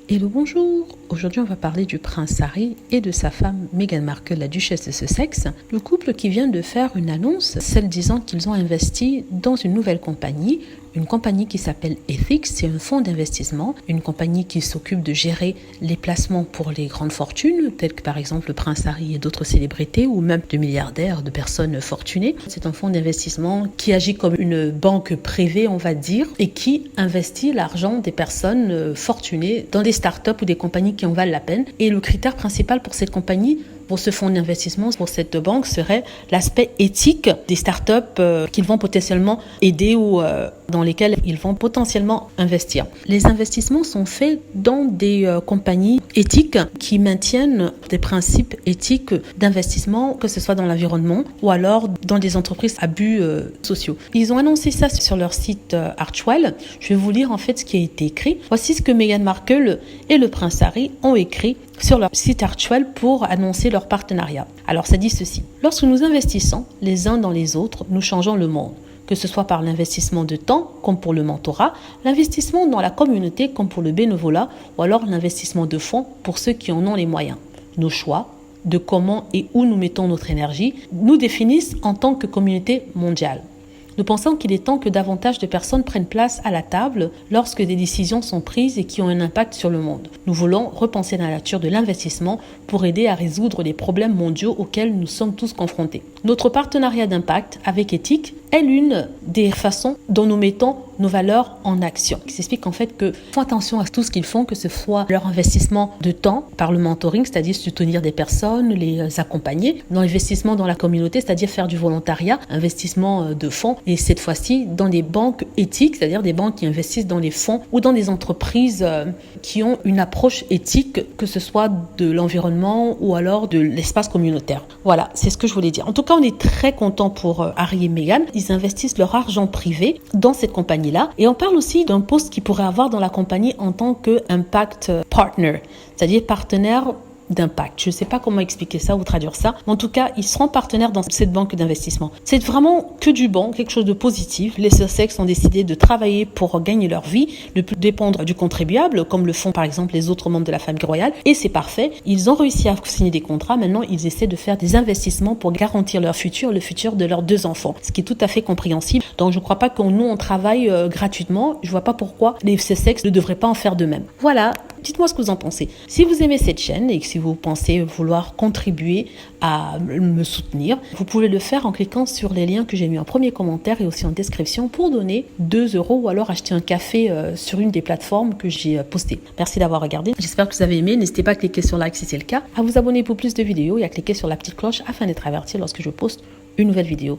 Hello, bonjour. Aujourd'hui, on va parler du prince Harry et de sa femme Meghan Markle, la duchesse de Sussex. Le couple qui vient de faire une annonce, celle disant qu'ils ont investi dans une nouvelle compagnie, une compagnie qui s'appelle Ethics. C'est un fonds d'investissement, une compagnie qui s'occupe de gérer les placements pour les grandes fortunes, telles que par exemple le prince Harry et d'autres célébrités, ou même de milliardaires, de personnes fortunées. C'est un fonds d'investissement qui agit comme une banque privée, on va dire, et qui investit l'argent des personnes fortunées dans des startups ou des compagnies qui en valent la peine. Et le critère principal pour cette compagnie, pour ce fonds d'investissement, pour cette banque, serait l'aspect éthique des startups qu'ils vont potentiellement aider ou dans lesquelles ils vont potentiellement investir. Les investissements sont faits dans des compagnies éthiques qui maintiennent des principes éthiques d'investissement, que ce soit dans l'environnement ou alors dans des entreprises à but sociaux. Ils ont annoncé ça sur leur site Archewell. Je vais vous lire en fait ce qui a été écrit. Voici ce que Meghan Markle et le prince Harry ont écrit sur leur site Archewell pour annoncer leur partenariat. Alors ça dit ceci: lorsque nous investissons les uns dans les autres, nous changeons le monde. Que ce soit par l'investissement de temps, comme pour le mentorat, l'investissement dans la communauté, comme pour le bénévolat, ou alors l'investissement de fonds pour ceux qui en ont les moyens. Nos choix de comment et où nous mettons notre énergie nous définissent en tant que communauté mondiale. Nous pensons qu'il est temps que davantage de personnes prennent place à la table lorsque des décisions sont prises et qui ont un impact sur le monde. Nous voulons repenser la nature de l'investissement pour aider à résoudre les problèmes mondiaux auxquels nous sommes tous confrontés. Notre partenariat d'impact avec Ethics est l'une des façons dont nous mettons nos valeurs en action. Qui s'explique en fait que font attention à tout ce qu'ils font, que ce soit leur investissement de temps par le mentoring, c'est-à-dire soutenir des personnes, les accompagner, dans l'investissement dans la communauté, c'est-à-dire faire du volontariat, investissement de fonds, et cette fois-ci dans des banques éthiques, c'est-à-dire des banques qui investissent dans les fonds ou dans des entreprises qui ont une approche éthique, que ce soit de l'environnement ou alors de l'espace communautaire. Voilà, c'est ce que je voulais dire. En tout cas, on est très content pour Harry et Meghan. Ils investissent leur argent privé dans cette compagnie-là. Et on parle aussi d'un poste qu'ils pourraient avoir dans la compagnie en tant que impact partner, c'est-à-dire partenaire d'impact. Je ne sais pas comment expliquer ça ou traduire ça, mais en tout cas, ils seront partenaires dans cette banque d'investissement. C'est vraiment que du bon, quelque chose de positif. Les Sussex ont décidé de travailler pour gagner leur vie, ne plus dépendre du contribuable, comme le font par exemple les autres membres de la famille royale, et c'est parfait. Ils ont réussi à signer des contrats. Maintenant, ils essaient de faire des investissements pour garantir leur futur, le futur de leurs 2 enfants, ce qui est tout à fait compréhensible. Donc, je ne crois pas que nous, on travaille gratuitement. Je ne vois pas pourquoi les Sussex ne devraient pas en faire de même. Voilà. Dites-moi ce que vous en pensez. Si vous aimez cette chaîne et que si vous pensez vouloir contribuer à me soutenir, vous pouvez le faire en cliquant sur les liens que j'ai mis en premier commentaire et aussi en description pour donner 2 € ou alors acheter un café sur une des plateformes que j'ai postées. Merci d'avoir regardé. J'espère que vous avez aimé. N'hésitez pas à cliquer sur like si c'est le cas, à vous abonner pour plus de vidéos et à cliquer sur la petite cloche afin d'être averti lorsque je poste une nouvelle vidéo.